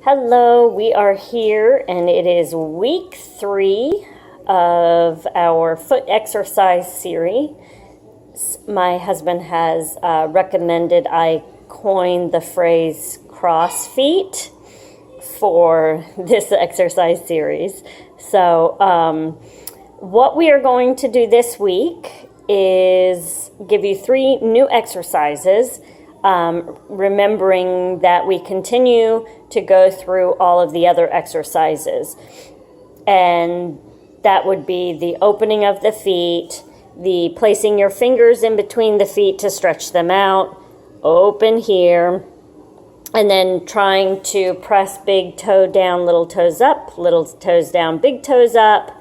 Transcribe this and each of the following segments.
Hello, we are here and it is week 3 of our foot exercise series. My husband has recommended I coin the phrase cross feet for this exercise series. So what we are going to do this week is give you 3 new exercises, remembering that we continue to go through all of the other exercises. And that would be the opening of the feet, the placing your fingers in between the feet to stretch them out, open here, and then trying to press big toe down, little toes up, little toes down, big toes up,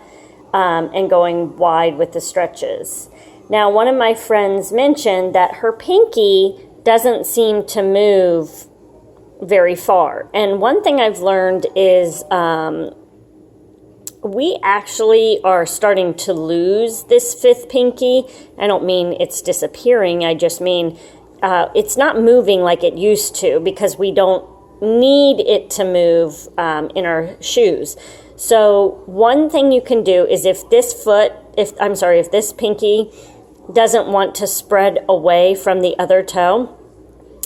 and going wide with the stretches. Now, one of my friends mentioned that her pinky doesn't seem to move very far. And one thing I've learned is we actually are starting to lose this 5th pinky. I don't mean it's disappearing. I just mean it's not moving like it used to because we don't need it to move in our shoes. So one thing you can do is if this pinky doesn't want to spread away from the other toe,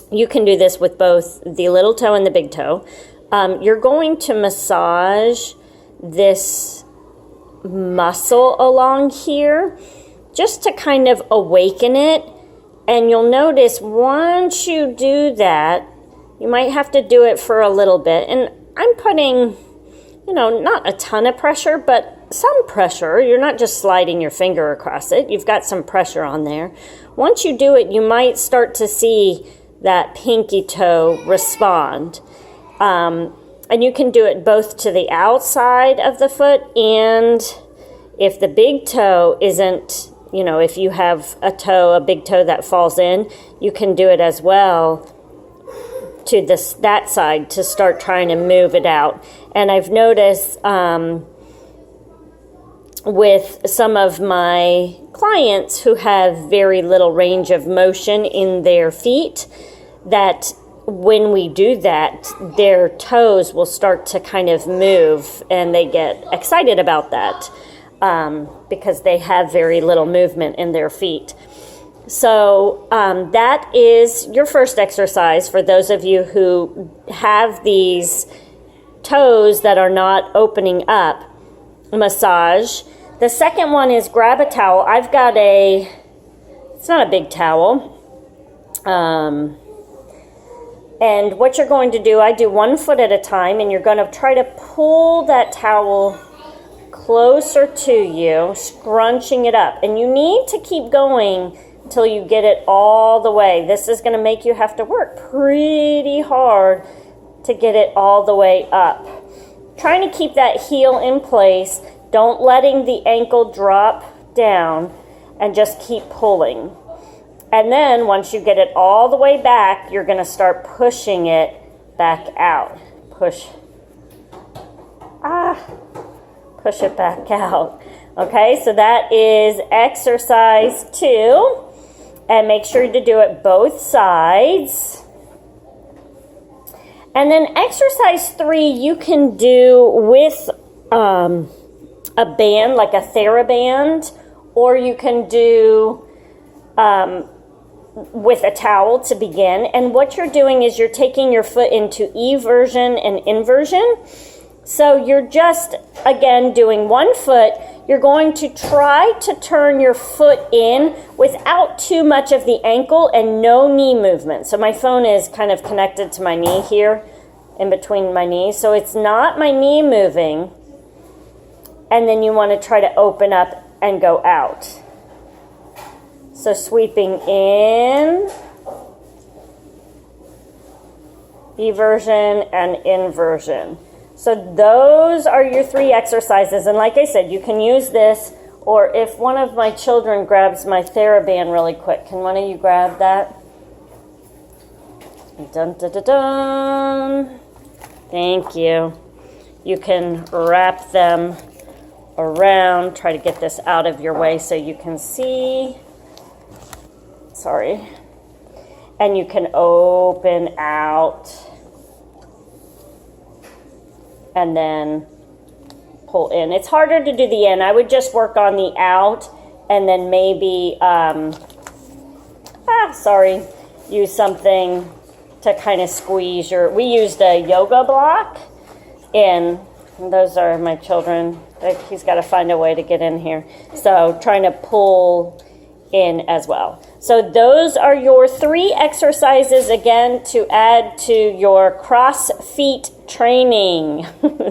you can do this with both the little toe and the big toe. You're going to massage this muscle along here just to kind of awaken it. And you'll notice once you do that, you might have to do it for a little bit. And I'm putting, not a ton of pressure, but some pressure. You're not just sliding your finger across it. You've got some pressure on there. Once you do it, you might start to see that pinky toe respond. And you can do it both to the outside of the foot, and if the big toe isn't, if you have a big toe that falls in, you can do it as well to that side to start trying to move it out. And I've noticed with some of my clients who have very little range of motion in their feet, that when we do that, their toes will start to kind of move, and they get excited about that because they have very little movement in their feet. So that is your first exercise for those of you who have these toes that are not opening up. Massage. The second one is grab a towel. I've got it's not a big towel. And what you're going to do, I do 1 foot at a time, and you're going to try to pull that towel closer to you, scrunching it up. And you need to keep going until you get it all the way. This is going to make you have to work pretty hard to get it all the way up. Trying to keep that heel in place. Don't letting the ankle drop down, and just keep pulling. And then once you get it all the way back, you're going to start pushing it back out. Push it back out. Okay, so that is exercise 2. And make sure to do it both sides. And then exercise 3 you can do with a band, like a TheraBand, or you can do with a towel to begin. And what you're doing is you're taking your foot into eversion and inversion. So you're just, again, doing 1 foot. You're going to try to turn your foot in without too much of the ankle and no knee movement. So my phone is kind of connected to my knee here, in between my knees. So it's not my knee moving. And then you want to try to open up and go out. So sweeping in, eversion and inversion. So those are your 3 exercises. And like I said, you can use this, or if one of my children grabs my TheraBand really quick, can one of you grab that? Dun, dun, dun, dun. Thank you. You can wrap them around. Try to get this out of your way so you can see. Sorry. And you can open out. and then pull in. It's harder to do the in. I would just work on the out, and then maybe, use something to kind of squeeze your, we used a yoga block, and those are my children. He's got to find a way to get in here. So trying to pull in as well. So those are your 3 exercises again to add to your cross feet training.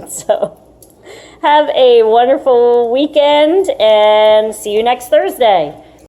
So have a wonderful weekend and see you next Thursday.